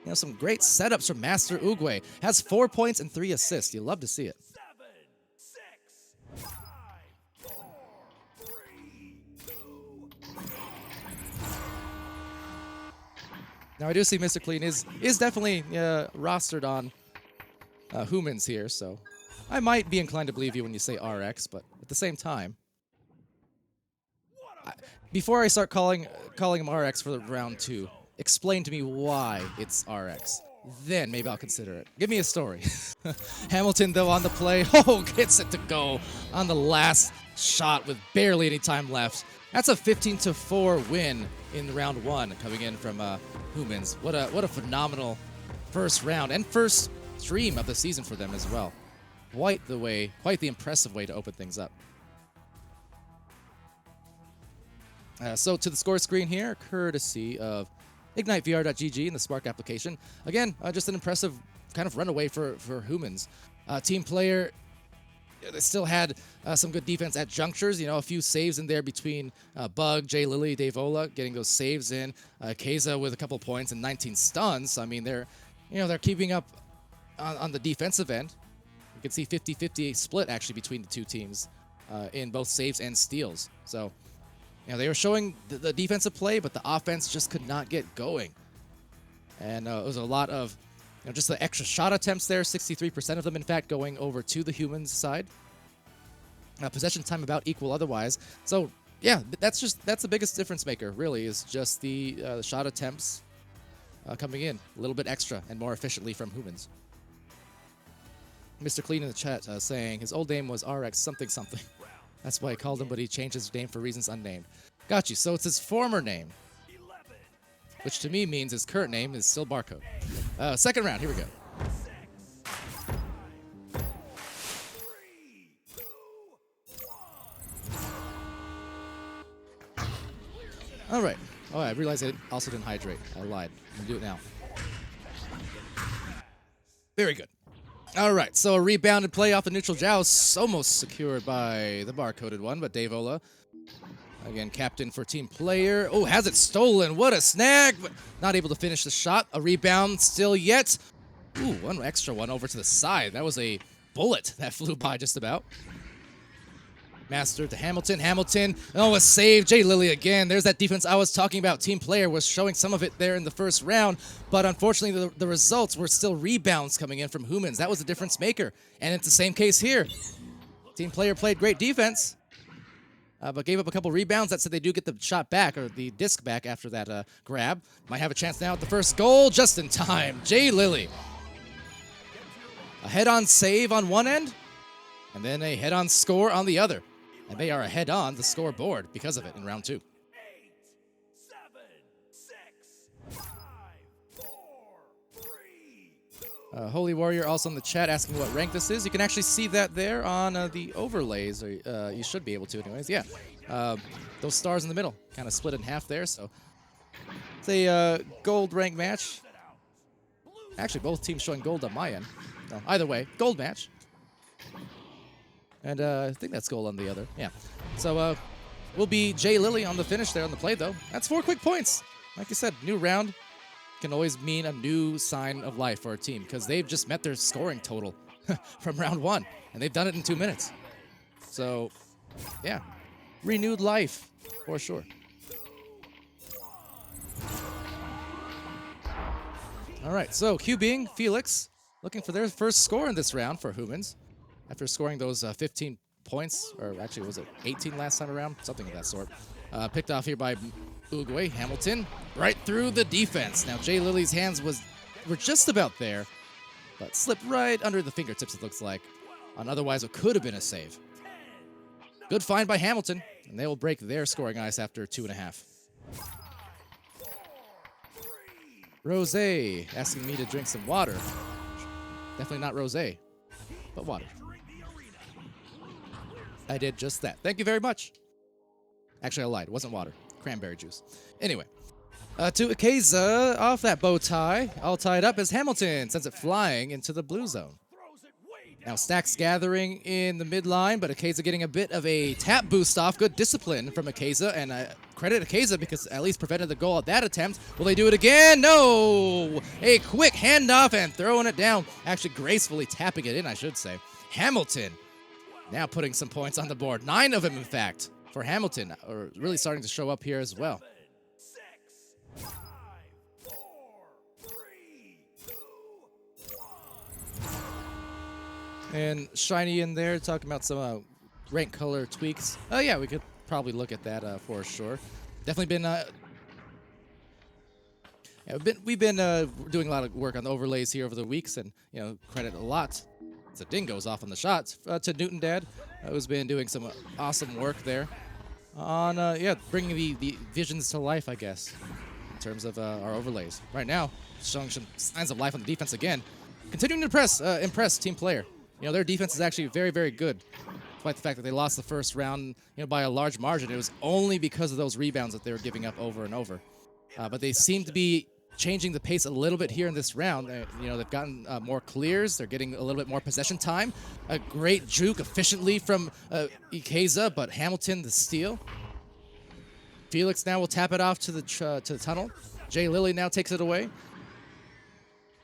You know, some great setups from Master Uguay. Has 4 points and 3 assists. You love to see it. 7, 6, 5, 4, 3, 2. Now I do see Mr. Clean is definitely rostered on Hoomans here, so I might be inclined to believe you when you say RX, but at the same time, before I start calling him RX for the round 2, explain to me why it's RX. Then maybe I'll consider it. Give me a story. Hamilton, though, on the play. Oh, gets it to go on the last shot with barely any time left. That's a 15-4 win in round 1 coming in from Hoomans. What a phenomenal first round and first stream of the season for them as well. Quite the impressive way to open things up. So to the score screen here, courtesy of IgniteVR.gg in the Spark application. Again, just an impressive kind of runaway for Hoomans. Team player, they still had some good defense at junctures. You know, a few saves in there between Bug, Jay Lilly, Dave Ola getting those saves in. Keza with a couple points and 19 stuns. I mean, they're keeping up on the defensive end. You can see 50-50 split actually between the two teams in both saves and steals. So, you know, they were showing the defensive play, but the offense just could not get going. And it was a lot of, you know, just the extra shot attempts there. 63% of them, in fact, going over to the Hoomans side. Possession time about equal otherwise. So, yeah, that's the biggest difference maker, really, is just the shot attempts coming in a little bit extra and more efficiently from Hoomans. Mr. Clean in the chat saying his old name was RX something something. That's why I called him, but he changed his name for reasons unnamed. Got you. So it's his former name, which to me means his current name is still Barcode. Second round. Here we go. All right. Oh, I realized I also didn't hydrate. I lied. I'm gonna do it now. Very good. All right, so a rebounded play off the neutral joust, almost secured by the bar-coded one, but Dave Ola, again, captain for team player. Oh, has it stolen. What a snag, but not able to finish the shot. A rebound still yet. Ooh, one extra one over to the side. That was a bullet that flew by just about. Master to Hamilton. Hamilton, oh, a save. Jay Lilly again. There's that defense I was talking about. Team player was showing some of it there in the first round, but unfortunately the results were still rebounds coming in from Hoomans. That was the difference maker, and it's the same case here. Team player played great defense, but gave up a couple rebounds. That said they do get the shot back, or the disc back after that grab. Might have a chance now at the first goal, just in time. Jay Lilly. A head-on save on one end, and then a head-on score on the other. And they are ahead on the scoreboard because of it in round 2. 8, 7, 6, 5, 4, 3, 2. Holy Warrior also in the chat asking what rank this is. You can actually see that there on the overlays, or you should be able to anyways. Yeah, those stars in the middle kind of split in half there. So it's a gold rank match. Actually, both teams showing gold on my end. No, either way, gold match. And I think that's goal on the other. Yeah. So will be Jay Lilly on the finish there on the play, though. That's 4 quick points. Like I said, new round can always mean a new sign of life for a team, because they've just met their scoring total from round 1, and they've done it in 2 minutes. So, yeah, renewed life for sure. All right, so QBing Felix looking for their first score in this round for Hoomans after scoring those 15 points, or actually was it 18 last time around? Something of that sort. Picked off here by Uguay. Hamilton right through the defense. Now Jay Lily's hands were just about there, but slipped right under the fingertips, it looks like, on otherwise what could have been a save. Good find by Hamilton, and they will break their scoring ice after 2.5. Rose asking me to drink some water. Definitely not rose, but water. I did just that. Thank you very much. Actually, I lied. It wasn't water. Cranberry juice. Anyway, to Akeza, off that bow tie, all tied up as Hamilton sends it flying into the blue zone. Now stacks gathering in the midline, but Akeza getting a bit of a tap boost off. Good discipline from Akeza, and credit Akeza because at least prevented the goal at that attempt. Will they do it again? No! A quick handoff and throwing it down. Actually gracefully tapping it in, I should say. Hamilton now putting some points on the board. 9 of them, in fact, for Hamilton, are really starting to show up here as well. 6, 5, 4, 3, 2, 1. And Shiny in there talking about some rank color tweaks. Oh yeah, we could probably look at that for sure. Definitely been we've been doing a lot of work on the overlays here over the weeks, and credit a lot. The Dingo's off on the shots to Newton Dad, who's been doing some awesome work there on bringing the visions to life, I guess, in terms of our overlays. Right now, showing some signs of life on the defense again, continuing to impress team player. Their defense is actually very, very good, despite the fact that they lost the first round, by a large margin. It was only because of those rebounds that they were giving up over and over. But they seem to be changing the pace a little bit here in this round. They've gotten more clears. They're getting a little bit more possession time. A great juke efficiently from Ikeza, but Hamilton the steal. Felix now will tap it off to the tunnel. Jay Lily now takes it away.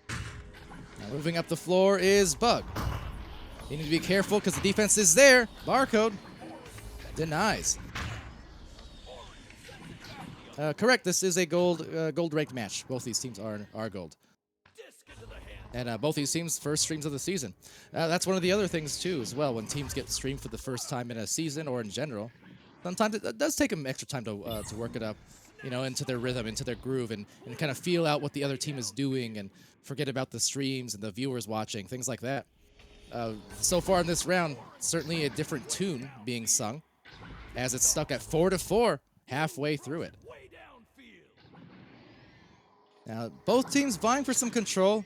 Now moving up the floor is Bug. You need to be careful because the defense is there. Barcode denies. Correct. This is a gold ranked match. Both these teams are gold. And both these teams first streams of the season. That's one of the other things too, as well. When teams get streamed for the first time in a season or in general, sometimes it does take them extra time to work it up, into their rhythm, into their groove, and kind of feel out what the other team is doing, and forget about the streams and the viewers watching, things like that. So far in this round, certainly a different tune being sung, as it's stuck at 4-4 halfway through it. Now, both teams vying for some control.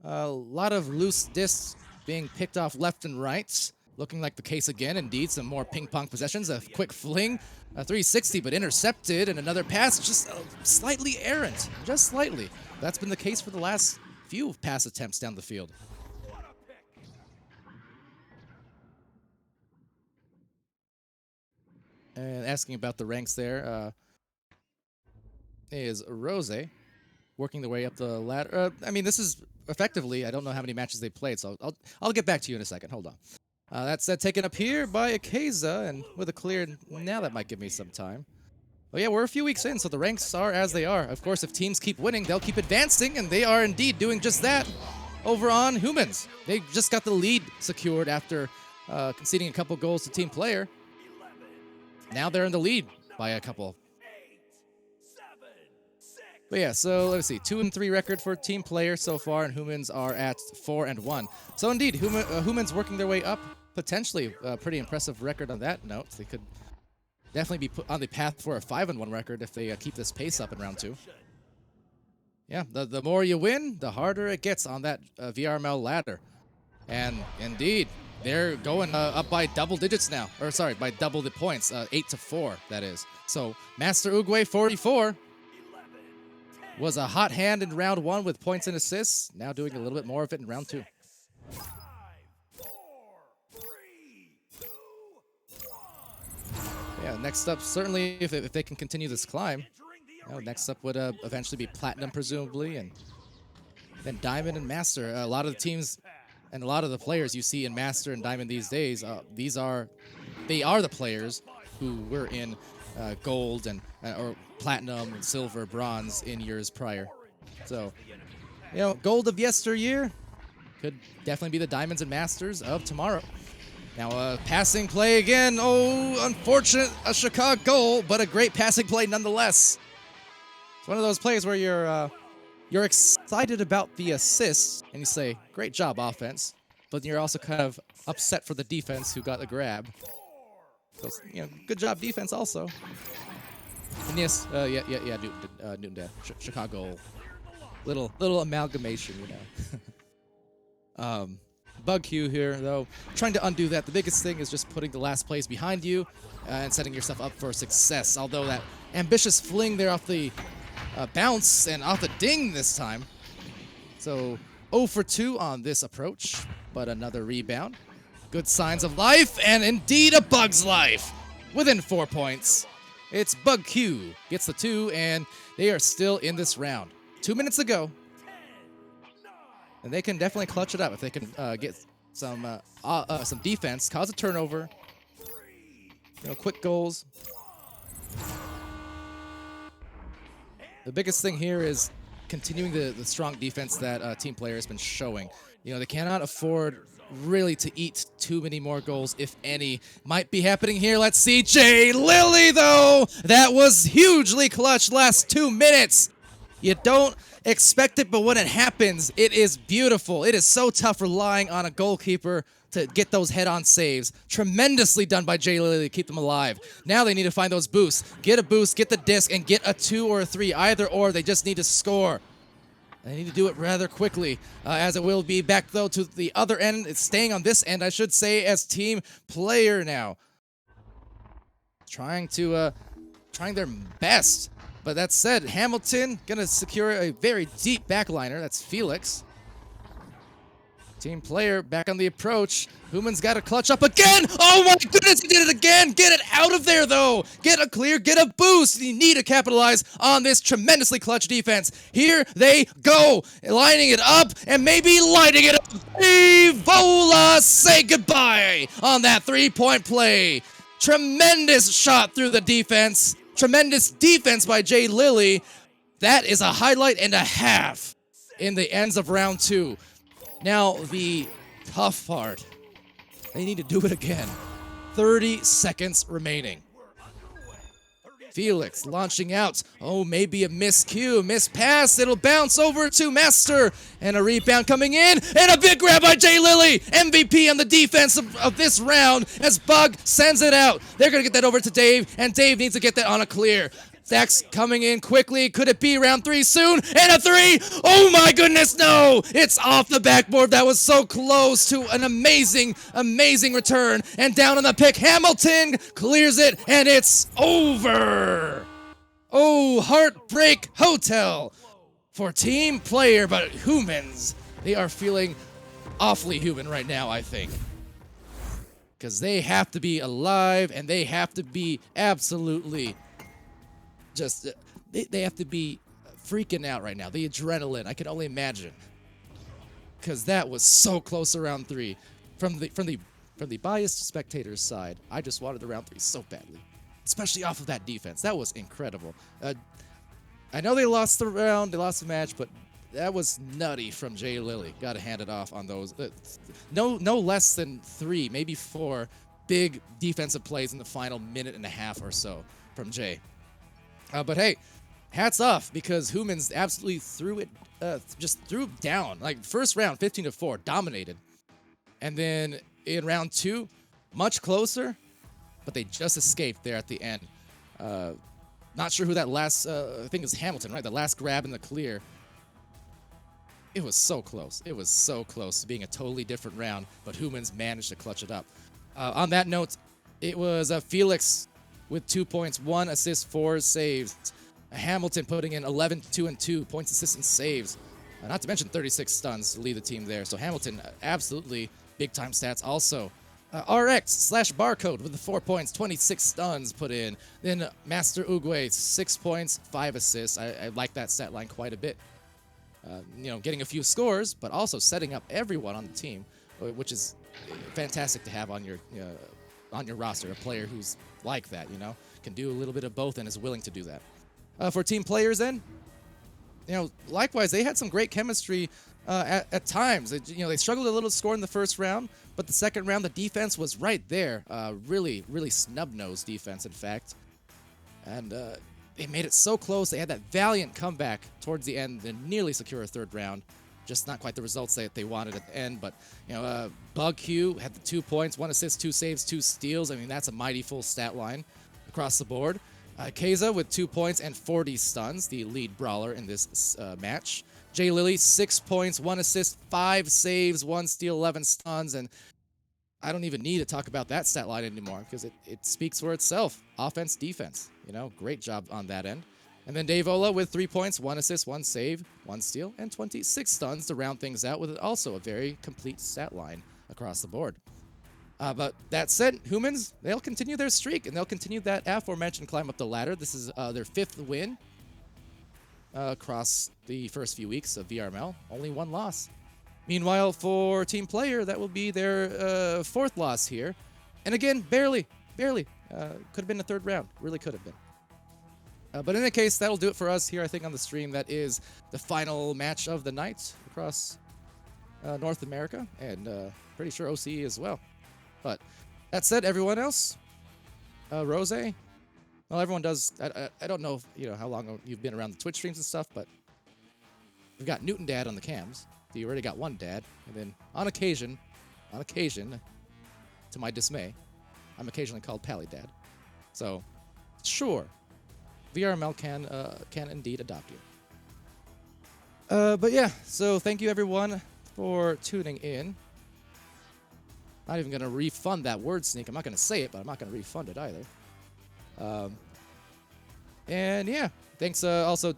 A lot of loose discs being picked off left and right. Looking like the case again, indeed. Some more ping-pong possessions. A quick fling. A 360, but intercepted. And another pass, just slightly errant. Just slightly. That's been the case for the last few pass attempts down the field. And asking about the ranks there is Rose. Working their way up the ladder. This is effectively, I don't know how many matches they played, so I'll get back to you in a second. Hold on. That's taken up here by Akeza, and with a clear, now that might give me some time. Oh yeah, we're a few weeks in, so the ranks are as they are. Of course, if teams keep winning, they'll keep advancing, and they are indeed doing just that over on Hoomans. They just got the lead secured after conceding a couple goals to team player. Now they're in the lead by a couple. But yeah, so let's see, 2-3 record for team player so far, and Hoomans are at 4-1. So indeed, Hoomans working their way up, potentially a pretty impressive record on that note. They could definitely be put on the path for a 5-1 record if they keep this pace up in round 2. Yeah, the more you win, the harder it gets on that VRML ladder. And indeed, they're going up by double digits now. Or sorry, by double the points, 8-4, that is. So Master Uguay 44. Was a hot hand in round 1 with points and assists. Now doing a little bit more of it in round 2. 5, 4, 3, 2, 1. Yeah, next up, certainly if they can continue this climb, next up would eventually be Platinum, presumably, and then Diamond and Master. A lot of the teams and a lot of the players you see in Master and Diamond these days, they are the players who were in Gold and or Platinum, Silver, Bronze in years prior. So gold of yesteryear could definitely be the diamonds and masters of tomorrow. Now, a passing play again. Oh, unfortunate, a Chicago goal, but a great passing play nonetheless. It's one of those plays where you're excited about the assists, and you say, great job, offense. But you're also kind of upset for the defense who got the grab. So, good job, defense, also. And yes, Newton did. Chicago. Little amalgamation, Bug Q here, though. Trying to undo that. The biggest thing is just putting the last plays behind you and setting yourself up for success. Although that ambitious fling there off the bounce and off the ding this time. So 0 for 2 on this approach, but another rebound. Good signs of life, and indeed a Bug's life. Within 4 points, it's Bug Q gets the 2, and they are still in this round. 2 minutes to go. And they can definitely clutch it up if they can get some defense, cause a turnover, quick goals. The biggest thing here is continuing the strong defense that team player has been showing. They cannot afford really to eat too many more goals, if any. Might be happening here. Let's see. Jay Lilly, though. That was hugely clutch last 2 minutes. You don't expect it, but when it happens, it is beautiful. It is so tough relying on a goalkeeper to get those head-on saves. Tremendously done by Jay Lilly to keep them alive. Now they need to find those boosts. Get a boost, get the disc, and get a 2 or a 3. Either or, they just need to score. They need to do it rather quickly, as it will be back, though, to the other end. It's staying on this end, I should say, as team player now. Trying their best. But that said, Hamilton gonna secure a very deep backliner. That's Felix. Team player back on the approach. Hoomans got to clutch up again. Oh my goodness, he did it again. Get it out of there, though. Get a clear, get a boost. You need to capitalize on this tremendously clutch defense. Here they go, lining it up and maybe lighting it up. Evola, say goodbye on that 3-point play. Tremendous shot through the defense. Tremendous defense by Jay Lilly. That is a highlight and a half in the ends of round 2. Now, the tough part. They need to do it again. 30 seconds remaining. Felix launching out. Oh, maybe a miscue, miss pass. It'll bounce over to Master. And a rebound coming in. And a big grab by Jay Lilly. MVP on the defense of this round as Bug sends it out. They're going to get that over to Dave. And Dave needs to get that on a clear. Dax coming in quickly. Could it be round 3 soon? And a 3! Oh my goodness, no! It's off the backboard. That was so close to an amazing, amazing return. And down on the pick, Hamilton clears it, and it's over! Oh, Heartbreak Hotel for team player, but Hoomans, they are feeling awfully human right now, I think. Because they have to be alive, and they have to be absolutely... they have to be freaking out right now. The adrenaline, I can only imagine, because that was so close to round 3. From the biased spectator's side, I just wanted the round 3 so badly, especially off of that defense. That was incredible. I know they lost the round, they lost the match, but that was nutty from Jay Lilly. Got to hand it off on those. No less than 3, maybe 4 big defensive plays in the final minute and a half or so from Jay. But hey, hats off, because Hoomans absolutely threw it, just threw it down. Like, first round, 15-4, dominated. And then in round 2, much closer, but they just escaped there at the end. Not sure who that last, I think it's Hamilton, right? The last grab in the clear. It was so close. It was so close to being a totally different round, but Hoomans managed to clutch it up. On that note, it was Felix with 2 points, 1 assist, 4 saves. Hamilton putting in 11, 2, and 2 points, assists, and saves. Not to mention 36 stuns to lead the team there. So Hamilton, absolutely big-time stats also. RX/Barcode with the 4 points, 26 stuns put in. Then Master Uguay, 6 points, 5 assists. I like that stat line quite a bit. Getting a few scores, but also setting up everyone on the team, which is fantastic to have on your roster. A player who's like that, can do a little bit of both and is willing to do that. For team players then, likewise, they had some great chemistry at times. They struggled a little to score in the first round, but the second round, the defense was right there. Really, really snub-nosed defense, in fact. And they made it so close. They had that valiant comeback towards the end and nearly secure a third round. Just not quite the results that they wanted at the end. But, Bug Q had the 2 points, 1 assist, 2 saves, 2 steals. I mean, that's a mighty full stat line across the board. Keza with 2 points and 40 stuns, the lead brawler in this match. Jay Lily, 6 points, 1 assist, 5 saves, 1 steal, 11 stuns. And I don't even need to talk about that stat line anymore because it speaks for itself. Offense, defense. Great job on that end. And then Dave Ola with 3 points, 1 assist, 1 save, 1 steal, and 26 stuns to round things out with also a very complete stat line across the board. But that said, Hoomans, they'll continue their streak, and they'll continue that aforementioned climb up the ladder. This is their 5th win across the first few weeks of VRML. Only 1 loss. Meanwhile, for Team Player, that will be their 4th loss here. And again, barely. Could have been the 3rd round. Really could have been. But in any case, that'll do it for us here, I think, on the stream. That is the final match of the night across North America, and pretty sure OCE as well. But that said, everyone else, Rose, well, everyone does. I don't know if, how long you've been around the Twitch streams and stuff, but we've got Newton Dad on the cams. So you already got 1 dad, and then on occasion, to my dismay, I'm occasionally called Pally Dad. So, sure. VRML can indeed adopt you. But yeah, so thank you everyone for tuning in. Not even gonna refund that word sneak. I'm not gonna say it, but I'm not gonna refund it either. And yeah, thanks also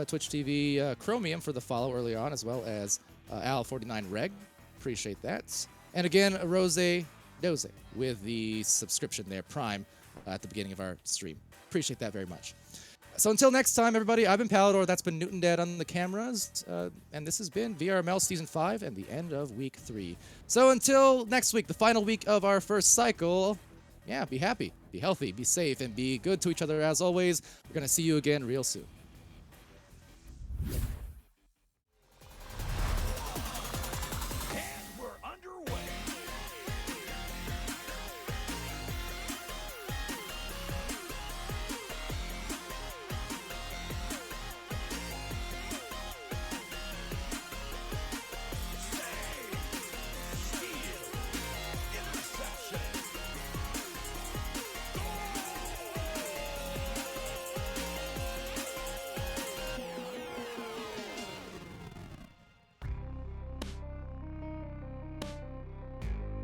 Twitch TV Chromium for the follow earlier on, as well as Al49Reg. Appreciate that. And again, Rose Doze with the subscription there, Prime, at the beginning of our stream. Appreciate that very much. So until next time, everybody, I've been Palidore. That's been Newton Dad on the cameras. And this has been VRML Season 5 and the end of Week 3. So until next week, the final week of our first cycle, yeah, be happy, be healthy, be safe, and be good to each other as always. We're going to see you again real soon. And we're underway.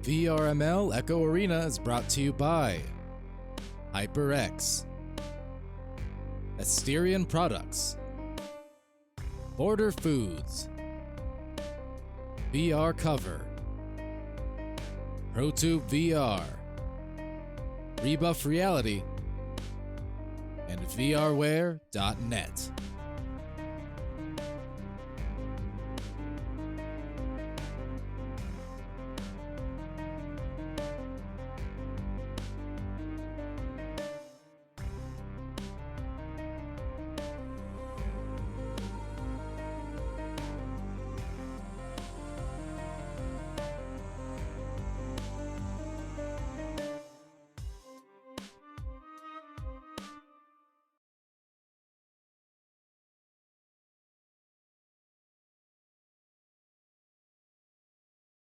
VRML Echo Arena is brought to you by HyperX, Asterion Products, Border Foods, VR Cover, ProTube VR, Rebuff Reality, and VRware.net.